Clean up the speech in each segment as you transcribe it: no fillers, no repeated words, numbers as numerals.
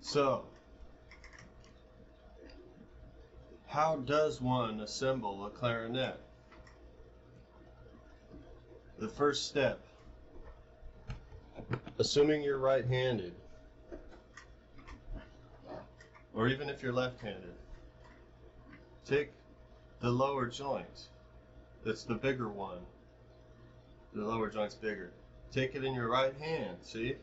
So, how does one assemble a clarinet? The first step, assuming you're right-handed, or even if you're left-handed, take the lower joint. That's the bigger one. The lower joint's bigger. Take it in your right hand, see?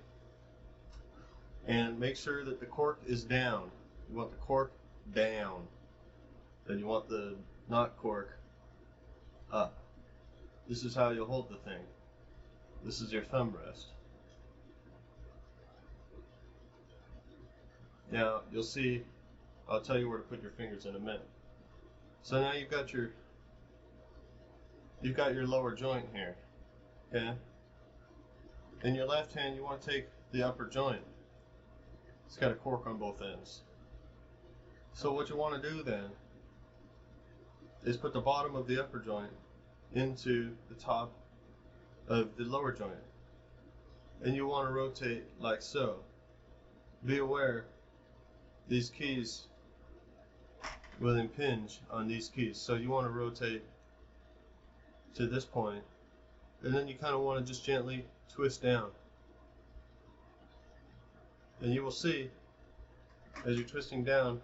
And make sure that the cork is down. You want the cork down. Then you want the not cork up. This is how you'll hold the thing. This is your thumb rest. Now, you'll see, I'll tell you where to put your fingers in a minute. So now you've got your lower joint here, okay? In your left hand, you want to take the upper joint. It's got a cork on both ends. So what you want to do then is put the bottom of the upper joint into the top of the lower joint. And you want to rotate like so. Be aware, these keys will impinge on these keys. So you want to rotate to this point, and then you kind of want to just gently twist down. And you will see, as you're twisting down,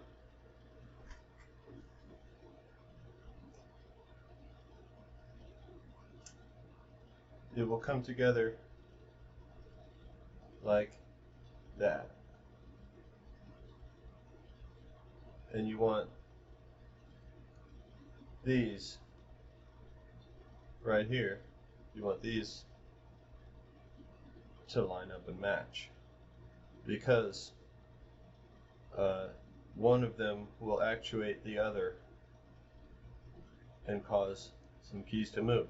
it will come together like that. And you want these right here, you want these to line up and match, because one of them will actuate the other and cause some keys to move.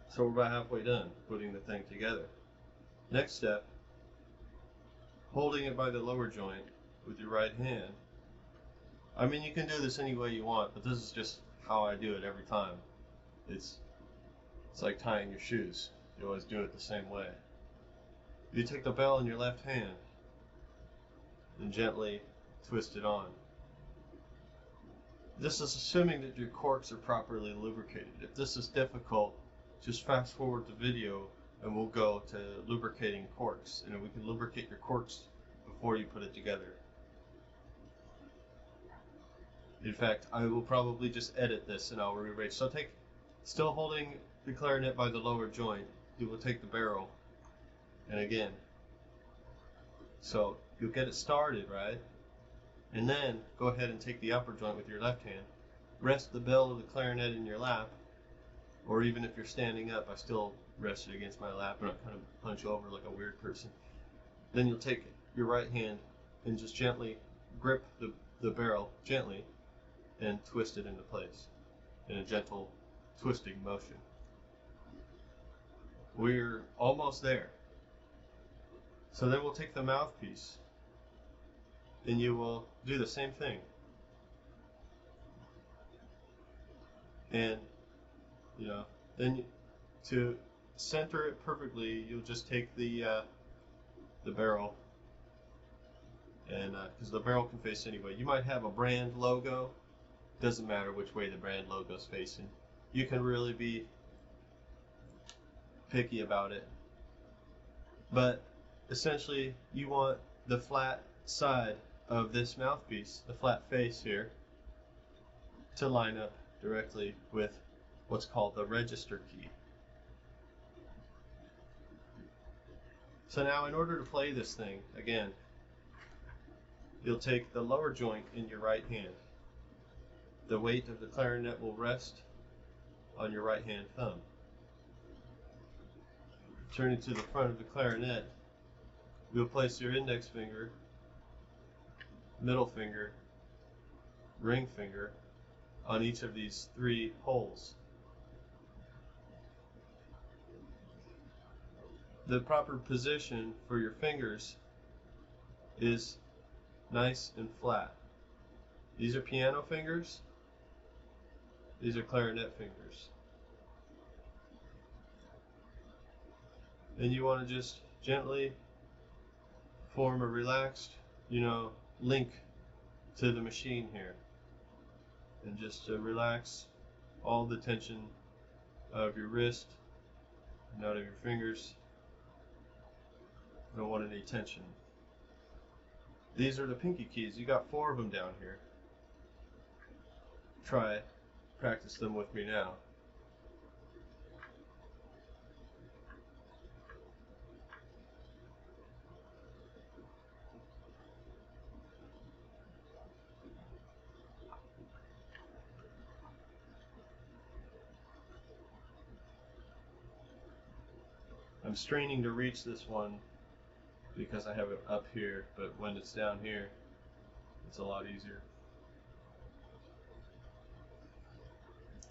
So we're about halfway done putting the thing together. Next step, holding it by the lower joint with your right hand. I mean, you can do this any way you want, but this is just how I do it every time. It's like tying your shoes. You always do it the same way. You take the bell in your left hand and gently twist it on. This is assuming that your corks are properly lubricated. If this is difficult, just fast forward the video and we'll go to lubricating corks, and we can lubricate your corks before you put it together. In fact, I will probably just edit this and I'll rearrange. So still holding the clarinet by the lower joint, you will take the barrel, and again, so you'll get it started, right? And then go ahead and take the upper joint with your left hand, rest the bell of the clarinet in your lap, or even if you're standing up, I still rest it against my lap and I kind of punch over like a weird person. Then you'll take your right hand and just gently grip the barrel, gently, and twist it into place in a gentle twisting motion. We're almost there. So then we'll take the mouthpiece and you will do the same thing. And then to center it perfectly, you'll just take the barrel, and because the barrel can face anyway. You might have a brand logo. Doesn't matter which way the brand logo is facing. You can really be picky about it. But essentially, you want the flat side of this mouthpiece, the flat face here, to line up directly with what's called the register key. So now, in order to play this thing, again, you'll take the lower joint in your right hand. The weight of the clarinet will rest on your right hand thumb. Turning to the front of the clarinet, you'll place your index finger, middle finger, ring finger on each of these three holes. The proper position for your fingers is nice and flat. These are piano fingers. These are clarinet fingers. And you want to just gently form a relaxed link to the machine here, and just relax all the tension of your wrist and out of your fingers. Don't want any tension. These are the pinky keys. You got 4 of them down here. Practice them with me now. I'm straining to reach this one because I have it up here, but when it's down here, it's a lot easier.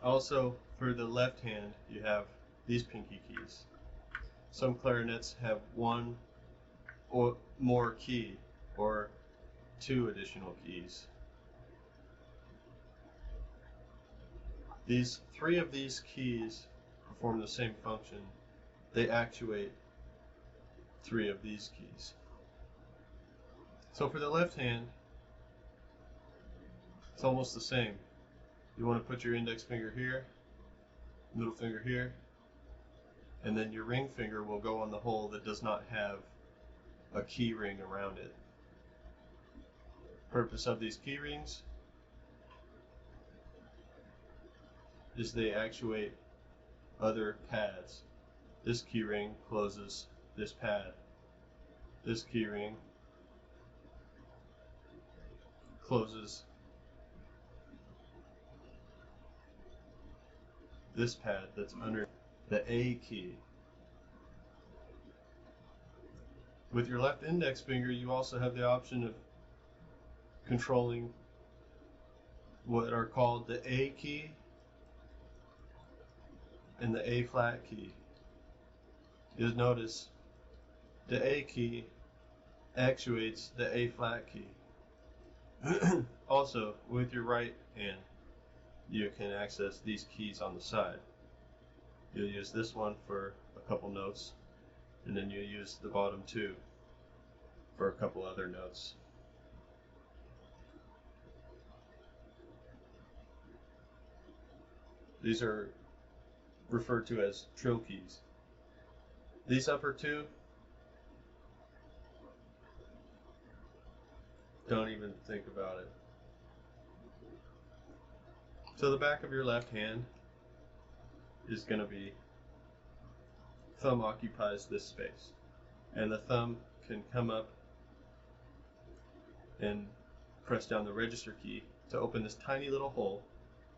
Also, for the left hand, you have these pinky keys. Some clarinets have 1 or more key, or 2 additional keys. 3 of these keys perform the same function. They actuate 3 of these keys. So for the left hand, it's almost the same. You want to put your index finger here, middle finger here, and then your ring finger will go on the hole that does not have a key ring around it. Purpose of these key rings is they actuate other pads. This key ring closes this pad. This key ring closes this pad that's under the A key. With your left index finger, you also have the option of controlling what are called the A key and the A flat key. You'll notice the A key actuates the A flat key. Also, with your right hand, you can access these keys on the side. You'll use this one for a couple notes, and then you'll use the bottom 2 for a couple other notes. These are referred to as trill keys. These upper 2, don't even think about it. So the back of your left hand is going to be, thumb occupies this space, and the thumb can come up and press down the register key to open this tiny little hole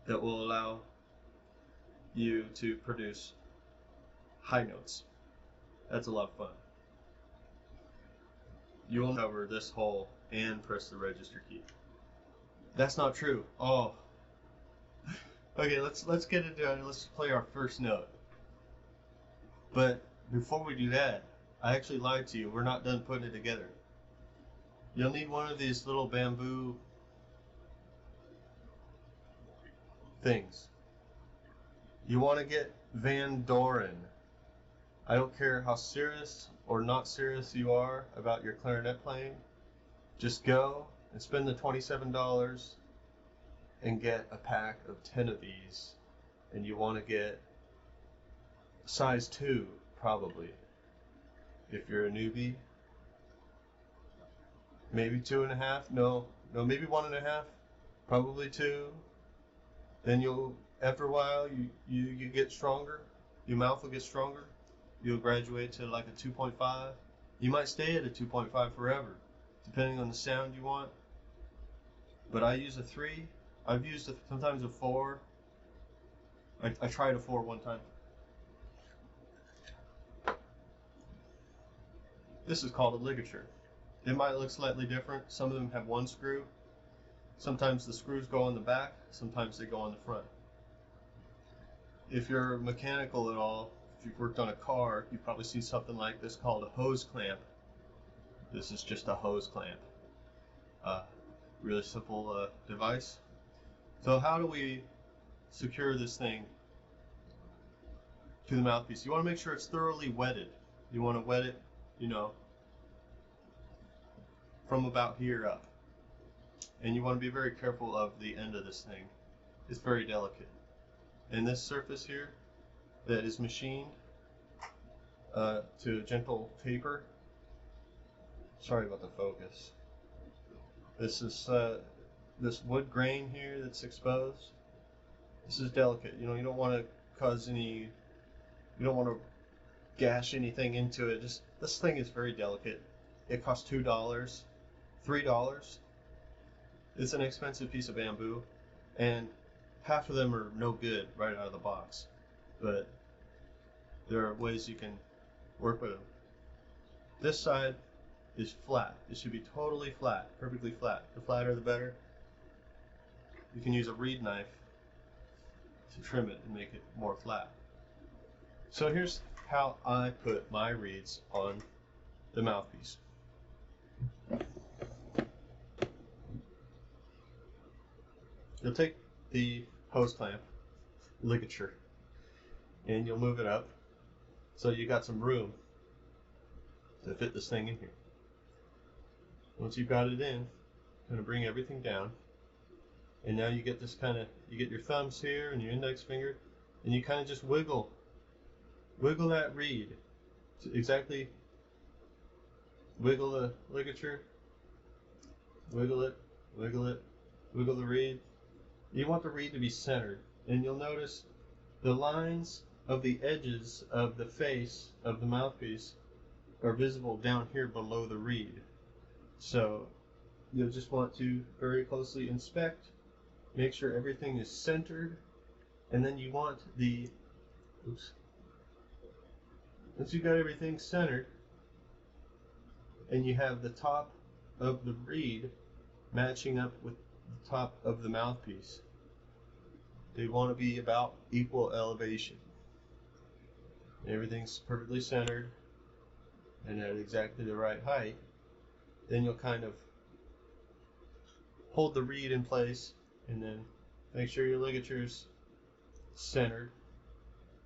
that will allow you to produce high notes. That's a lot of fun. You will cover this hole and press the register key. That's not true. Oh. Okay, let's get into it. Let's play our first note. But before we do that, I actually lied to you. We're not done putting it together. You'll need one of these little bamboo things. You want to get Van Doren. I don't care how serious or not serious you are about your clarinet playing. Just go and spend the $27 and get a pack of 10 of these. And you want to get size 2, probably. If you're a newbie. Maybe 2.5. No, maybe 1.5. Probably 2. Then you'll, after a while, you get stronger. Your mouth will get stronger. You'll graduate to like a 2.5. You might stay at a 2.5 forever, depending on the sound you want. But I use a 3. I've used sometimes a 4. I tried a 4 one time. This is called a ligature. It might look slightly different. Some of them have 1 screw. Sometimes the screws go on the back, sometimes they go on the front. If you're mechanical at all, if you've worked on a car, you've probably seen something like this called a hose clamp. This is just a hose clamp. Really simple device. So how do we secure this thing to the mouthpiece? You want to make sure it's thoroughly wetted. You want to wet it, from from about here up. And you want to be very careful of the end of this thing. It's very delicate. And this surface here that is machined to a gentle taper. Sorry about the focus. This is this wood grain here that's exposed. This is delicate. You know, you don't want to cause any. You don't want to gash anything into it. Just this thing is very delicate. It costs $2, $3. It's an expensive piece of bamboo, and half of them are no good right out of the box. But there are ways you can work with them. This side is flat. It should be totally flat, perfectly flat. The flatter the better. You can use a reed knife to trim it and make it more flat. So here's how I put my reeds on the mouthpiece. You'll take the hose clamp ligature and you'll move it up so you got some room to fit this thing in here. Once you've got it in, I'm going to bring everything down, and now you get this kind of, you get your thumbs here and your index finger, and you kind of just wiggle that reed to exactly wiggle the ligature, wiggle it, wiggle the reed. You want the reed to be centered, and you'll notice the lines of the edges of the face of the mouthpiece are visible down here below the reed. So you'll just want to very closely inspect, make sure everything is centered, and then you want the, once you've got everything centered and you have the top of the reed matching up with the top of the mouthpiece, they want to be about equal elevation. Everything's perfectly centered and at exactly the right height. Then you'll kind of hold the reed in place and then make sure your ligature's centered.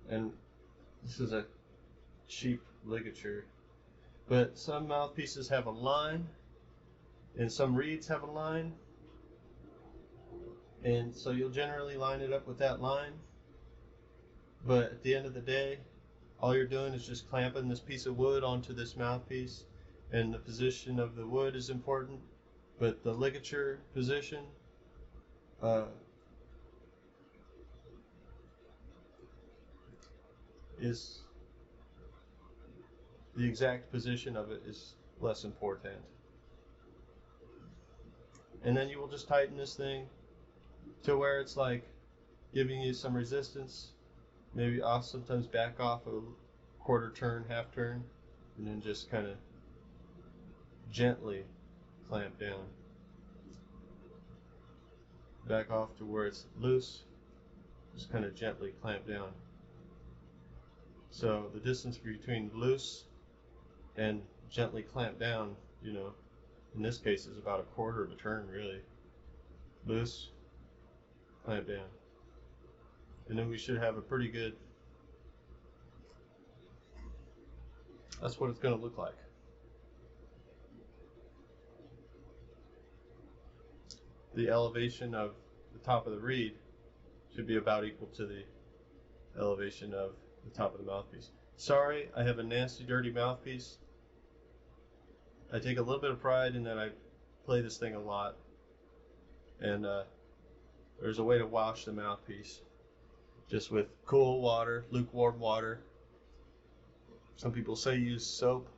And this is a cheap ligature, but some mouthpieces have a line and some reeds have a line, and so you'll generally line it up with that line. But at the end of the day, all you're doing is just clamping this piece of wood onto this mouthpiece, and the position of the wood is important, but the ligature position is the exact position of it is less important. And then you will just tighten this thing to where it's like giving you some resistance, maybe off, sometimes back off a quarter turn, half turn, and then just kind of gently clamp down. Back off to where it's loose, just kind of gently clamp down. So the distance between loose and gently clamp down, you know, in this case is about a quarter of a turn really. Loose, clamp down. And then we should have a pretty good, that's what it's going to look like. The elevation of the top of the reed should be about equal to the elevation of the top of the mouthpiece. Sorry, I have a nasty, dirty mouthpiece. I take a little bit of pride in that I play this thing a lot. And there's a way to wash the mouthpiece. Just with cool water, lukewarm water. Some people say use soap.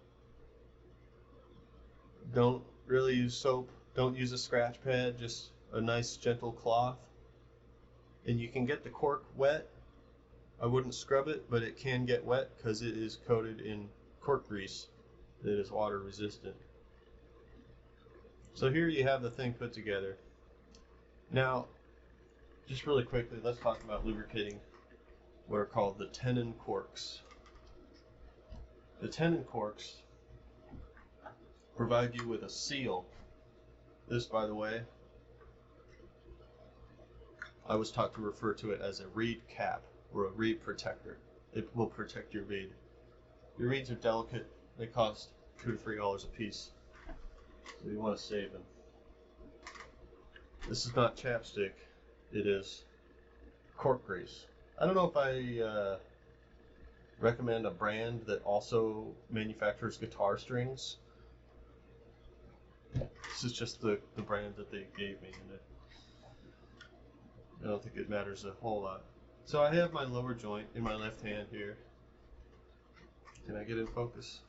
Don't really use soap. Don't use a scratch pad, just a nice gentle cloth. And you can get the cork wet. I wouldn't scrub it, but it can get wet because it is coated in cork grease that is water resistant. So here you have the thing put together. Now, just really quickly, let's talk about lubricating what are called the tenon corks. The tenon corks provide you with a seal. This, by the way, I was taught to refer to it as a reed cap or a reed protector. It will protect your reed. Your reeds are delicate. They cost $2 to $3 a piece. So you want to save them. This is not chapstick, it is cork grease. I don't know if I recommend a brand that also manufactures guitar strings. This is just the brand that they gave me, and I don't think it matters a whole lot. So I have my lower joint in my left hand here. Can I get in focus?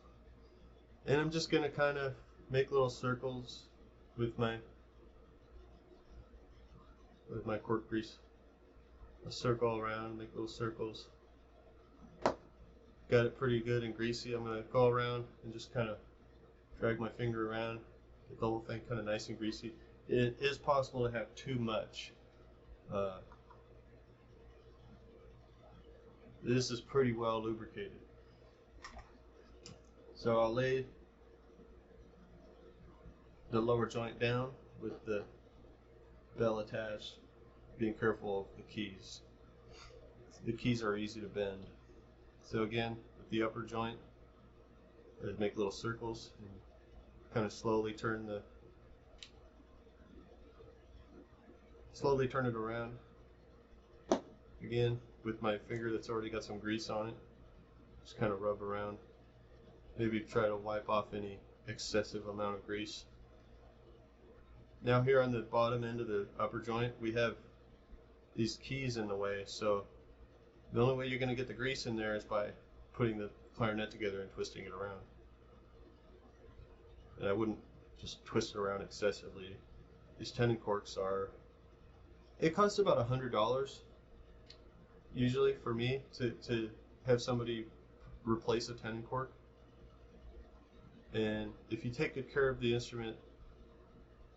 And I'm just going to kind of make little circles with my cork grease. A circle around, make little circles. Got it pretty good and greasy. I'm going to go around and just kind of drag my finger around, get the whole thing kind of nice and greasy. It is possible to have too much. This is pretty well lubricated. So I'll lay the lower joint down with the bell attached, being careful of the keys. The keys are easy to bend. So again, with the upper joint, I'd make little circles and kind of slowly turn it around. Again, with my finger that's already got some grease on it, just kind of rub around. Maybe try to wipe off any excessive amount of grease. Now here on the bottom end of the upper joint, we have these keys in the way, so the only way you're going to get the grease in there is by putting the clarinet together and twisting it around. And I wouldn't just twist it around excessively. These tenon corks it costs about $100 usually for me to have somebody replace a tenon cork. And if you take good care of the instrument,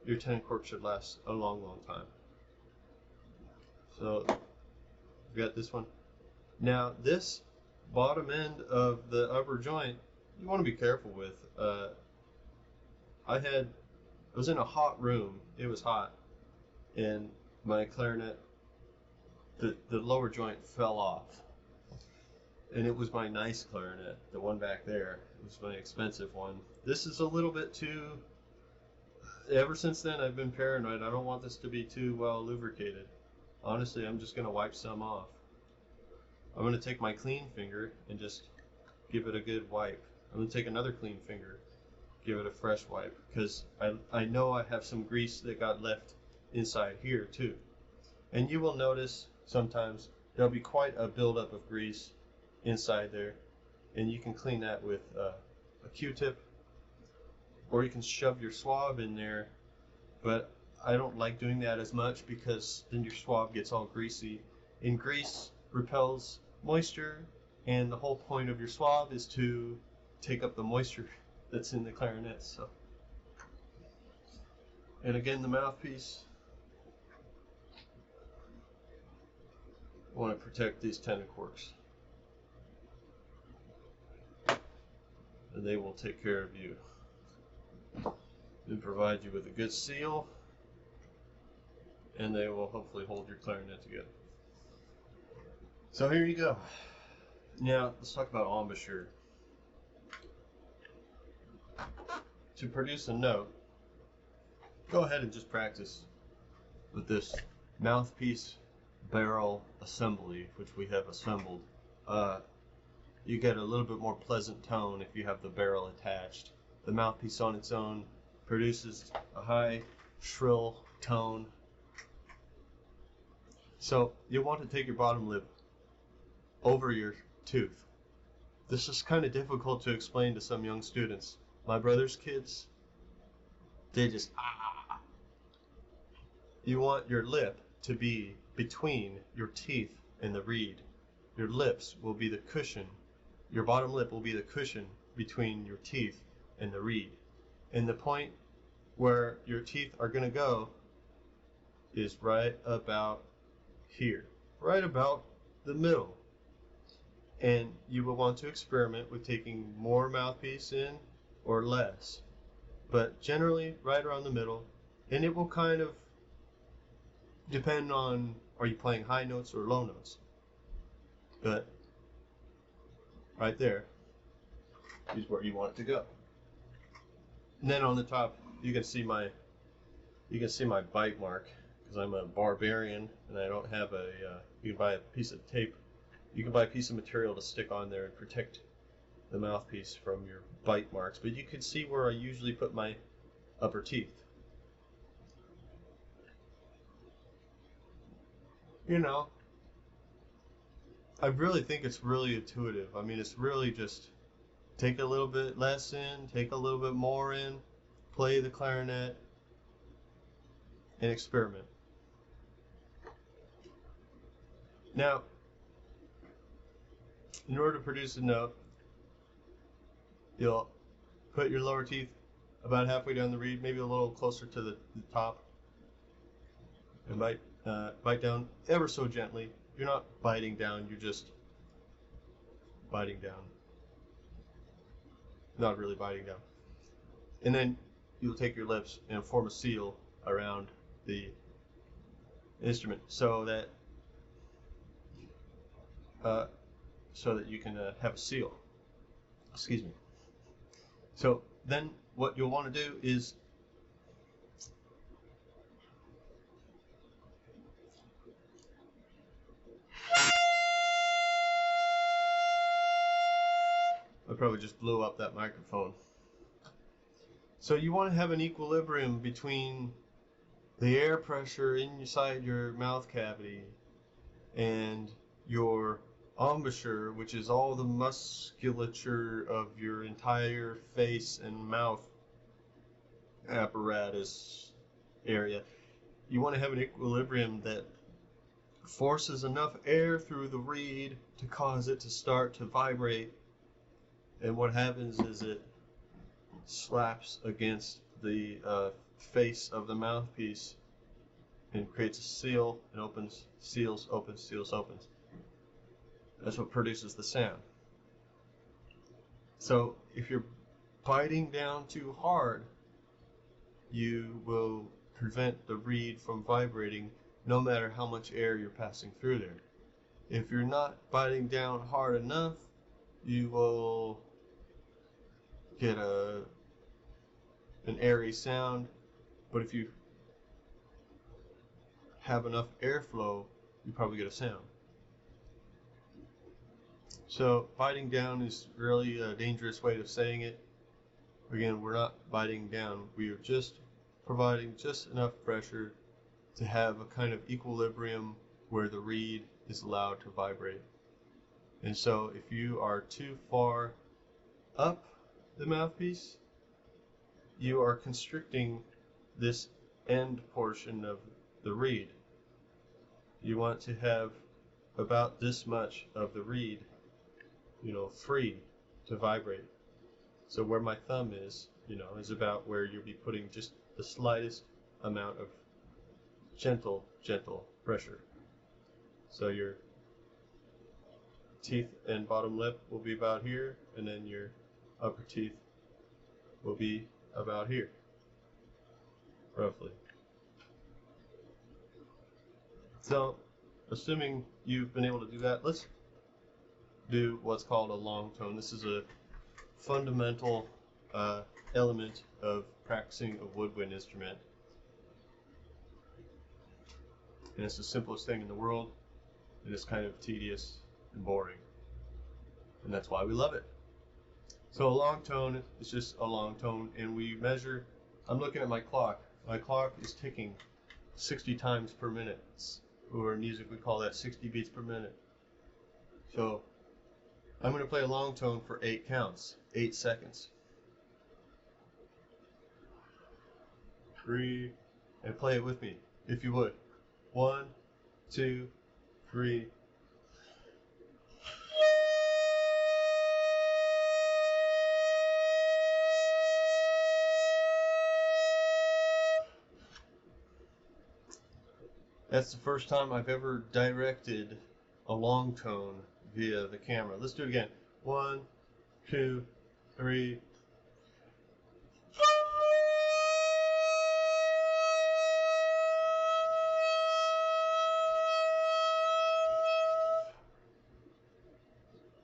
your tenon cork should last a long, long time. So we got this one. Now this bottom end of the upper joint, you want to be careful with. I was in a hot room. It was hot, and my clarinet, the lower joint fell off. And it was my nice clarinet, the one back there. It was my expensive one. This is a little bit too, ever since then I've been paranoid. I don't want this to be too well lubricated. Honestly, I'm just going to wipe some off. I'm going to take my clean finger and just give it a good wipe. I'm going to take another clean finger, give it a fresh wipe, because I know I have some grease that got left inside here too. And you will notice sometimes there'll be quite a buildup of grease inside there, and you can clean that with a Q-tip, or you can shove your swab in there, but I don't like doing that as much because then your swab gets all greasy, and grease repels moisture, and the whole point of your swab is to take up the moisture that's in the clarinet. So, and again, the mouthpiece, I want to protect these tenon corks, and they will take care of you and provide you with a good seal, and they will hopefully hold your clarinet together. So here you go. Now let's talk about embouchure. To produce a note, go ahead and just practice with this mouthpiece barrel assembly, which we have assembled. You get a little bit more pleasant tone if you have the barrel attached. The mouthpiece on its own produces a high, shrill tone. So you want to take your bottom lip over your tooth. This is kind of difficult to explain to some young students. My brother's kids, they just You want your lip to be between your teeth and the reed. Your lips will be the cushion. Your bottom lip will be the cushion between your teeth and the reed. And the point where your teeth are going to go is right about here, right about the middle. And you will want to experiment with taking more mouthpiece in or less, but generally right around the middle. And it will kind of depend on, are you playing high notes or low notes? But right there is where you want it to go. And then on the top you can see my bite mark because I'm a barbarian and I don't have a. You can buy a piece of tape. You can buy a piece of material to stick on there and protect the mouthpiece from your bite marks. But you can see where I usually put my upper teeth. You know, I really think it's really intuitive. I mean, it's really just take a little bit less in, take a little bit more in, play the clarinet, and experiment. Now, in order to produce a note, you'll put your lower teeth about halfway down the reed, maybe a little closer to the top, and bite down ever so gently. You're not biting down, you're just biting down. Not really biting down. And then you'll take your lips and form a seal around the instrument so that you can have a seal. Excuse me. So then what you'll want to do is I probably just blew up that microphone. So you want to have an equilibrium between the air pressure inside your mouth cavity and your embouchure, which is all the musculature of your entire face and mouth apparatus area. You want to have an equilibrium that forces enough air through the reed to cause it to start to vibrate, and what happens is it slaps against the face of the mouthpiece and creates a seal and opens, seals, opens, seals, opens. That's what produces the sound. So if you're biting down too hard, you will prevent the reed from vibrating no matter how much air you're passing through there. If you're not biting down hard enough, you will get an airy sound, but if you have enough airflow, you probably get a sound. So biting down is really a dangerous way of saying it. Again, we're not biting down, we are just providing just enough pressure to have a kind of equilibrium where the reed is allowed to vibrate. And so if you are too far up the mouthpiece, you are constricting this end portion of the reed. You want to have about this much of the reed, free to vibrate. So where my thumb is, is about where you'll be putting just the slightest amount of gentle pressure. So your teeth and bottom lip will be about here, and then your upper teeth will be about here, roughly. So, assuming you've been able to do that, let's do what's called a long tone. This is a fundamental element of practicing a woodwind instrument. And it's the simplest thing in the world, and it's kind of tedious and boring. And that's why we love it. So a long tone is just a long tone, and we measure, I'm looking at my clock. My clock is ticking 60 times per minute, or in music we call that 60 beats per minute. So I'm going to play a long tone for 8 counts, 8 seconds. 3, and play it with me, if you would. 1, 2, 3. That's the first time I've ever directed a long tone via the camera. Let's do it again. 1, 2, 3.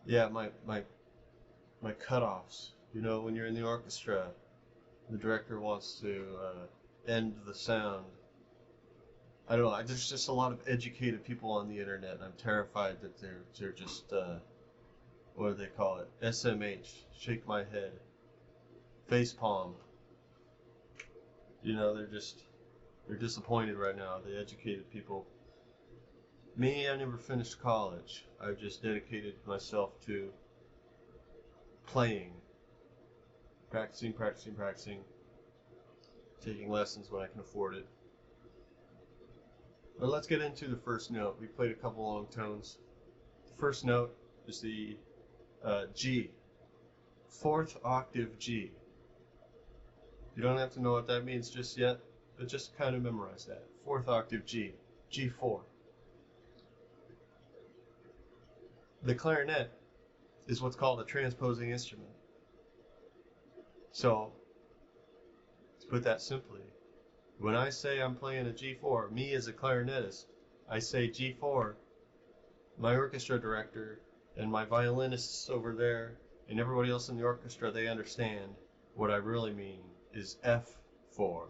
Yeah, my cutoffs. When you're in the orchestra, the director wants to end the sound. I don't know. There's just a lot of educated people on the internet, and I'm terrified that they're just what do they call it? SMH, shake my head, face palm. You know, they're disappointed right now. The educated people. Me, I never finished college. I've just dedicated myself to playing, practicing, taking lessons when I can afford it. But let's get into the first note. We played a couple long tones. The first note is the G, fourth octave G. You don't have to know what that means just yet, but just kind of memorize that. Fourth octave G, G4. The clarinet is what's called a transposing instrument. So, to put that simply, when I say I'm playing a G4, me as a clarinetist, I say G4, my orchestra director and my violinists over there and everybody else in the orchestra, they understand what I really mean is F4.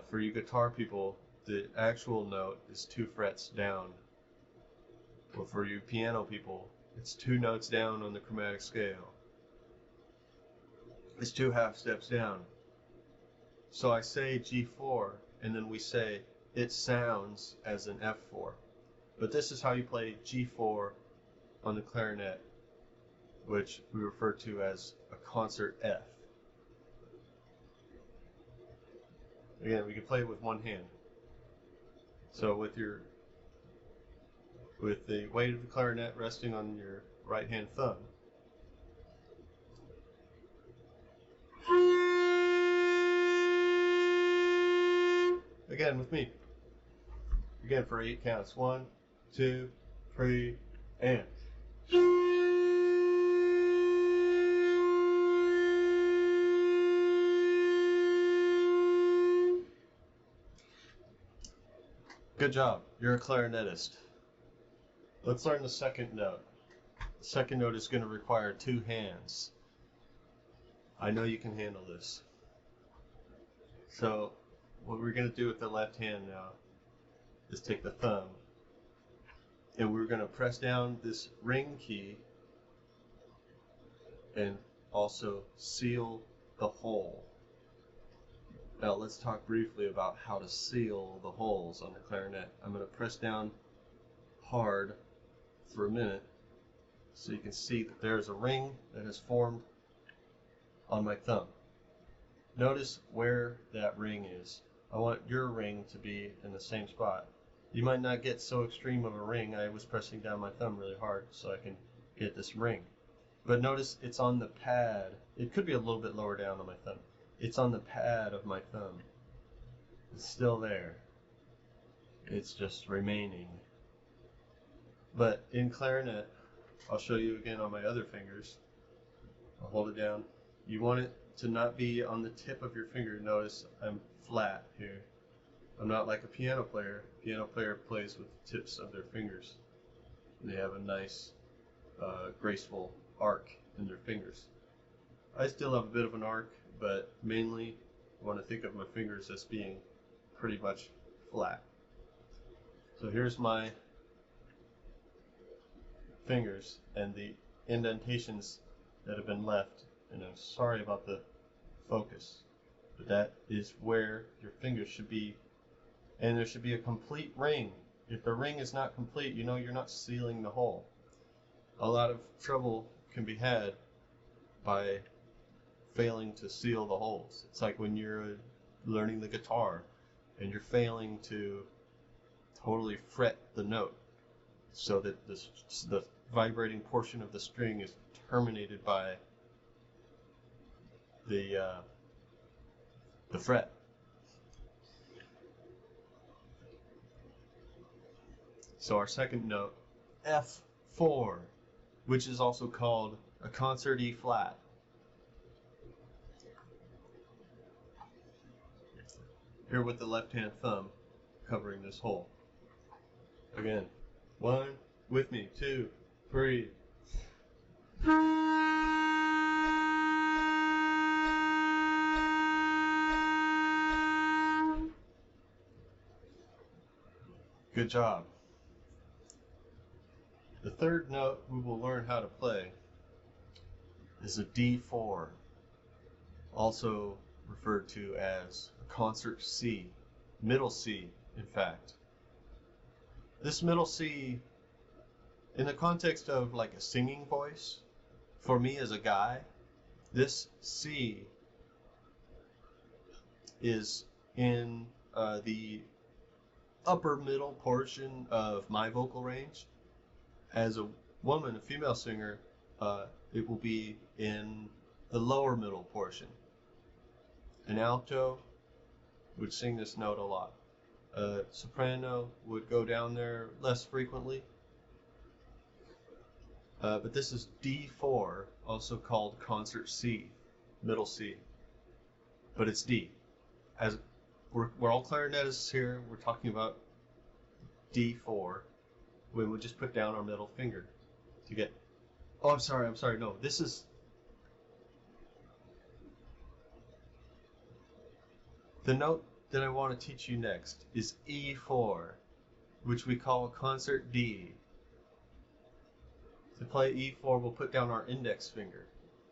For you guitar people, the actual note is 2 frets down. Well, for you piano people, it's 2 notes down on the chromatic scale. It's 2 half steps down. So I say G4, and then we say it sounds as an F4. But this is how you play G4 on the clarinet, which we refer to as a concert F. Again, we can play it with one hand. So with the weight of the clarinet resting on your right hand thumb, again with me, again for 8 counts, 1, 2, 3, and good job, you're a clarinetist. Let's learn the second note. The second note is going to require 2 hands. I know you can handle this. So what we're going to do with the left hand now is take the thumb and we're going to press down this ring key and also seal the hole. Now let's talk briefly about how to seal the holes on the clarinet. I'm going to press down hard for a minute so you can see that there's a ring that has formed on my thumb. Notice where that ring is. I want your ring to be in the same spot. You might not get so extreme of a ring. I was pressing down my thumb really hard so I can get this ring. But notice it's on the pad. It could be a little bit lower down on my thumb. It's on the pad of my thumb. It's still there. It's just remaining. But in clarinet, I'll show you again on my other fingers. I'll hold it down. You want it to not be on the tip of your finger. Notice I'm flat here. I'm not like a piano player. Piano player plays with the tips of their fingers. They have a nice, graceful arc in their fingers. I still have a bit of an arc, but mainly I want to think of my fingers as being pretty much flat. So here's my fingers and the indentations that have been left, and I'm sorry about the focus, but that is where your fingers should be, and there should be a complete ring. If the ring is not complete, you know you're not sealing the hole. A lot of trouble can be had by failing to seal the holes. It's like when you're learning the guitar and you're failing to totally fret the note so that the vibrating portion of the string is terminated by the fret. So our second note, F4, which is also called a concert E flat. Here with the left hand thumb covering this hole. Again, 1, with me, 2, 3. Good job. The third note we will learn how to play is a D4, also referred to as a concert C, middle C, in fact. This middle C, in the context of like a singing voice, for me as a guy, this C is in the upper middle portion of my vocal range. As a woman, a female singer, it will be in the lower middle portion. An alto would sing this note a lot. A soprano would go down there less frequently. But this is D4, also called concert C, middle C. But it's D. As we're all clarinetists here, we're talking about D4. We would just put down our middle finger to get. Oh, I'm sorry. No, this is. The note that I want to teach you next is E4, which we call concert D. To play E4, we'll put down our index finger.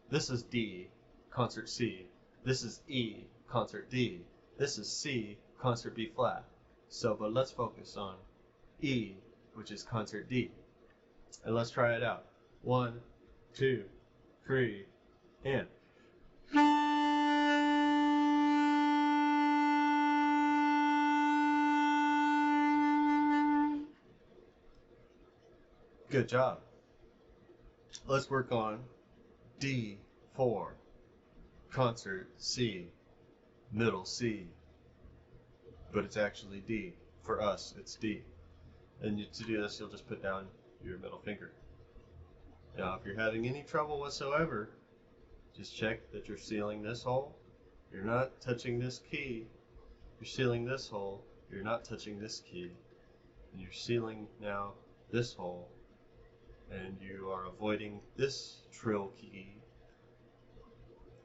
This is D, concert C. This is E, concert D. This is C, concert B flat. But let's focus on E, which is concert D. And let's try it out. 1, 2, 3, and. Good job. Let's work on D4, concert C, middle C. But it's actually D. For us, it's D. And to do this, you'll just put down your middle finger. Now, if you're having any trouble whatsoever, just check that you're sealing this hole. You're not touching this key. You're sealing this hole. You're not touching this key. And you're sealing now this hole. And you are avoiding this trill key.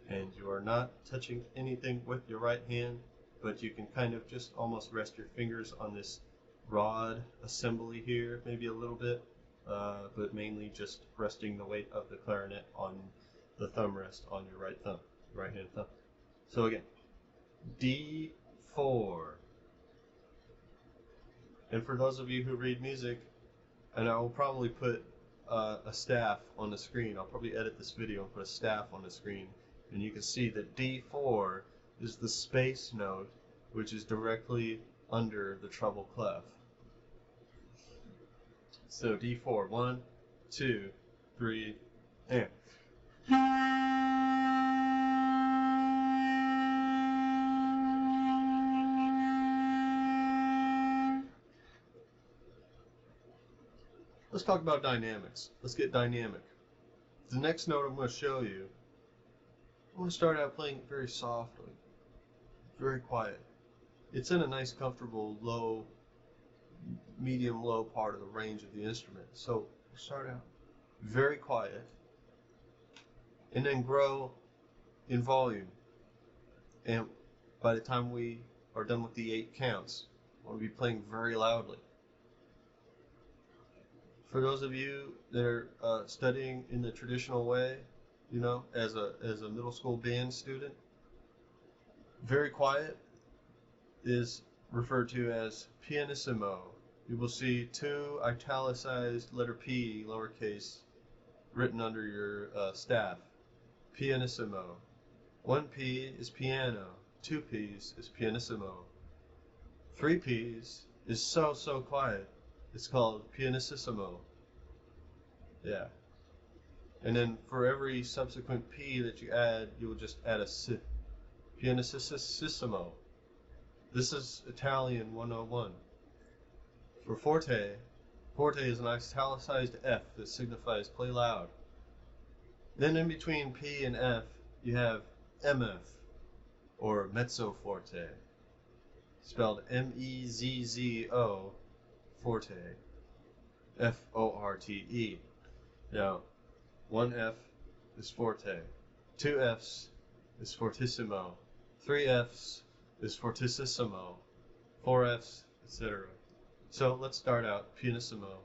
And you are not touching anything with your right hand, but you can kind of just almost rest your fingers on this rod assembly here, maybe a little bit, but mainly just resting the weight of the clarinet on the thumb rest on your right thumb, right hand thumb. So again, D4. And for those of you who read music, and I will probably put a staff on the screen. I'll probably edit this video and put a staff on the screen, and you can see that D4 is the space note, which is directly under the treble clef. So D4, 1, 2, 3, and. Let's talk about dynamics. Let's get dynamic. The next note I'm going to show you, I'm going to start out playing it very softly, very quiet. It's in a nice, comfortable, low, medium-low part of the range of the instrument. So we'll start out very quiet, and then grow in volume. And by the time we are done with the 8 counts, we'll be playing very loudly. For those of you that are studying in the traditional way, you know, as a middle school band student, very quiet is referred to as pianissimo. You will see 2 italicized letter P, lowercase, written under your staff. Pianissimo. 1 P is piano. 2 P's is pianissimo. 3 P's is so quiet. It's called pianissimo. Yeah. And then for every subsequent P that you add, you will just add a si. Pianissimo. This is Italian 101. For forte, forte is an italicized F that signifies play loud. Then in between P and F, you have MF, or mezzo forte, spelled M-E-Z-Z-O, forte, F-O-R-T-E. Now, 1 F is forte, 2 F's is fortissimo, 3 F's is fortissimo, 4 F's, etc. So let's start out pianissimo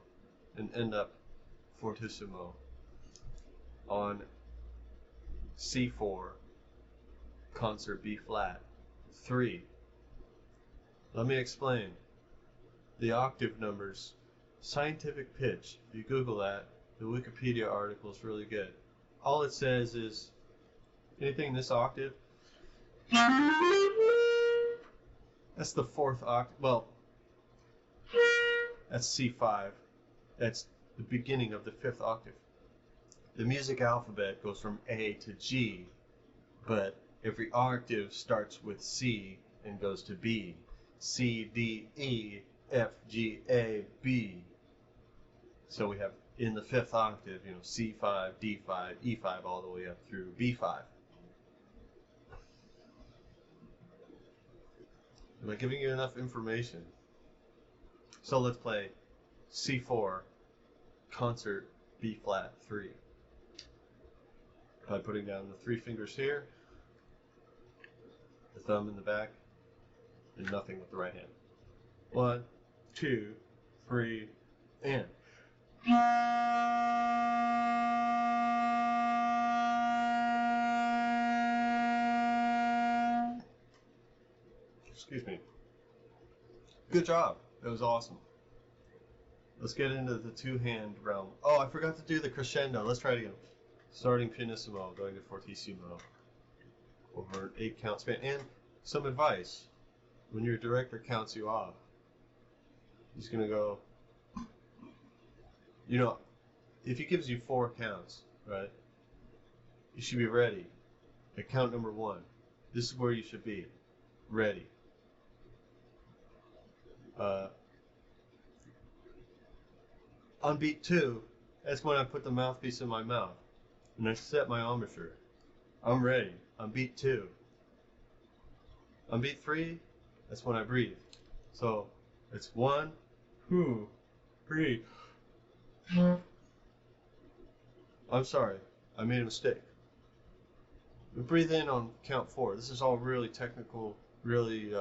and end up fortissimo on C4, concert B flat, 3. Let me explain. The octave numbers, scientific pitch, if you Google that, the Wikipedia article is really good. All it says is anything this octave, that's the 4th octave. Well, that's C5. That's the beginning of the 5th octave. The music alphabet goes from A to G, but every octave starts with C and goes to B. C, D, E, F, G, A, B. So we have in the 5th octave, C5, D5, E5, all the way up through B5. Am I giving you enough information? So let's play C4, concert B flat 3. By putting down the 3 fingers here, the thumb in the back, and nothing with the right hand. 1, 2, 3, and. Excuse me. Good job. That was awesome. Let's get into the 2-hand realm. Oh, I forgot to do the crescendo. Let's try it again. Starting pianissimo, going to fortissimo over an 8-count span. And some advice. When your director counts you off, he's going to go, if he gives you 4 counts, right, you should be ready at count number 1. This is where you should be. Ready. On beat 2, that's when I put the mouthpiece in my mouth and I set my embouchure. I'm ready. On beat 2. On beat 3, that's when I breathe. So it's 1, 2, 3. I'm sorry, I made a mistake. We breathe in on count 4. This is all really technical, really,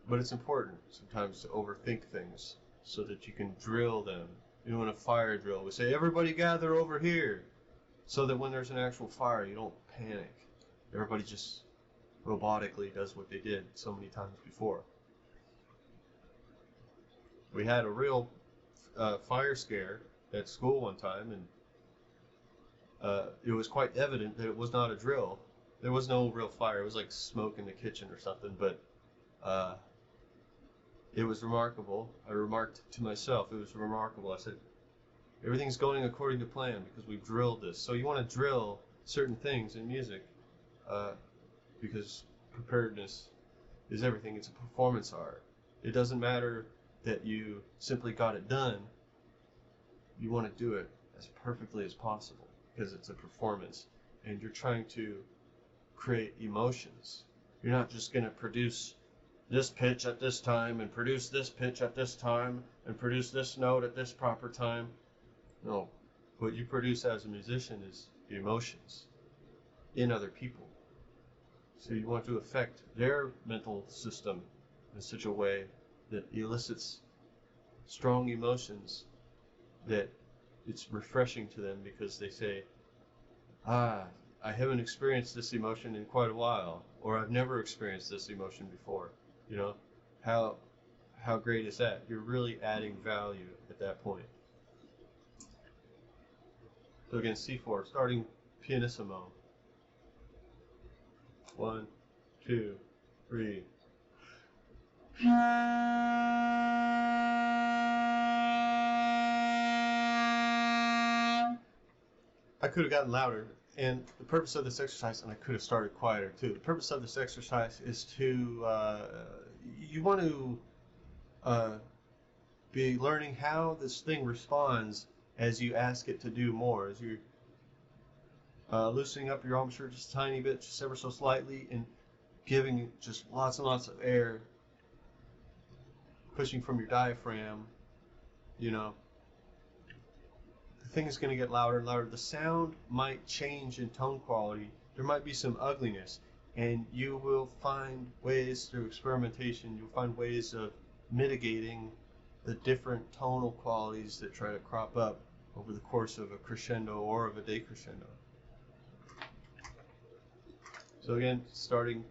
but it's important sometimes to overthink things so that you can drill them. In a fire drill, we say, everybody gather over here, so that when there's an actual fire, you don't panic. Everybody just robotically does what they did so many times before. We had a real fire scare at school one time, and it was quite evident that it was not a drill. There was no real fire. It was like smoke in the kitchen or something, but it was remarkable. I remarked to myself, it was remarkable. I said, everything's going according to plan because we've drilled this. So you want to drill certain things in music because preparedness is everything. It's a performance art. It doesn't matter that you simply got it done. You want to do it as perfectly as possible because it's a performance and you're trying to create emotions. You're not just going to produce this pitch at this time and produce this pitch at this time and produce this note at this proper time. No, what you produce as a musician is emotions in other people. So you want to affect their mental system in such a way that elicits strong emotions, that it's refreshing to them because they say, I haven't experienced this emotion in quite a while, or I've never experienced this emotion before. How great is that? You're really adding value at that point. So again, C4, starting pianissimo. 1, 2, 3. I could have gotten louder, and the purpose of this exercise, and I could have started quieter too. The purpose of this exercise is to, you want to be learning how this thing responds as you ask it to do more, as you're loosening up your embouchure just a tiny bit, just ever so slightly, and giving it just lots and lots of air, pushing from your diaphragm, the thing is going to get louder and louder. The sound might change in tone quality. There might be some ugliness. and you will find ways through experimentation, you'll find ways of mitigating the different tonal qualities that try to crop up over the course of a crescendo or of a decrescendo. So again, starting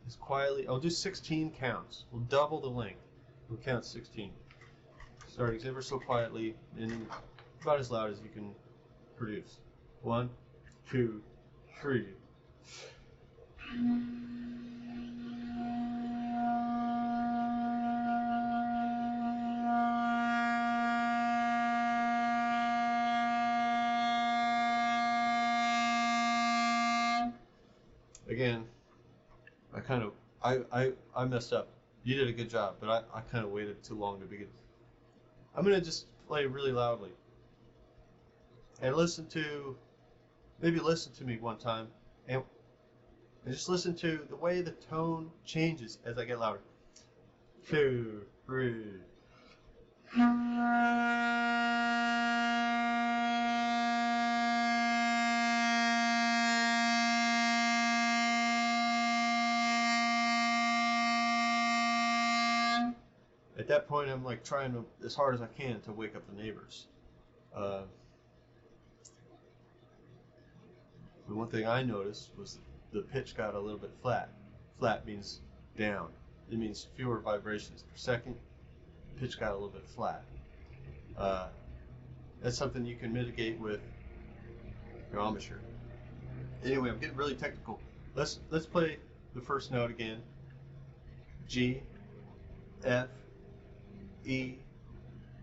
as quietly, I'll do 16 counts. We'll double the length. We'll count 16. Starting ever so quietly and about as loud as you can produce. 1, 2, 3. Again, I messed up. You did a good job, but I kind of waited too long to begin. I'm going to just play really loudly. And maybe listen to me one time, and just listen to the way the tone changes as I get louder. 2, 3. At that point, I'm like trying to, as hard as I can, to wake up the neighbors. The one thing I noticed was the pitch got a little bit flat. Flat means down. It means fewer vibrations per second. Pitch got a little bit flat. That's something you can mitigate with your embouchure. Anyway, I'm getting really technical. Let's play the first note again. G, F, E,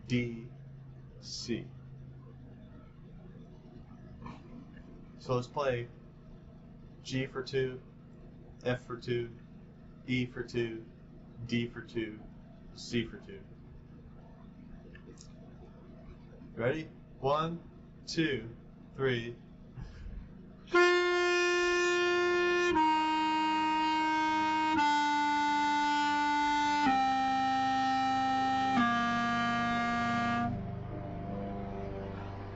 D, C. So let's play G for 2, F for 2, E for 2, D for 2, C for 2. Ready? 1, 2, 3.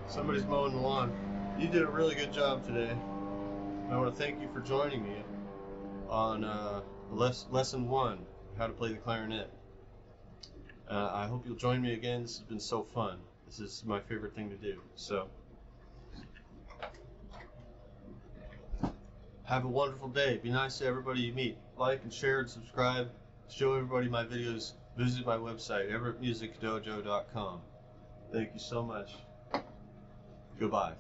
Somebody's mowing the lawn. You did a really good job today. I want to thank you for joining me on lesson 1, how to play the clarinet. I hope you'll join me again. This has been so fun. This is my favorite thing to do. So, have a wonderful day. Be nice to everybody you meet. Like and share and subscribe. Show everybody my videos. Visit my website, everettmusicdojo.com. Thank you so much. Goodbye.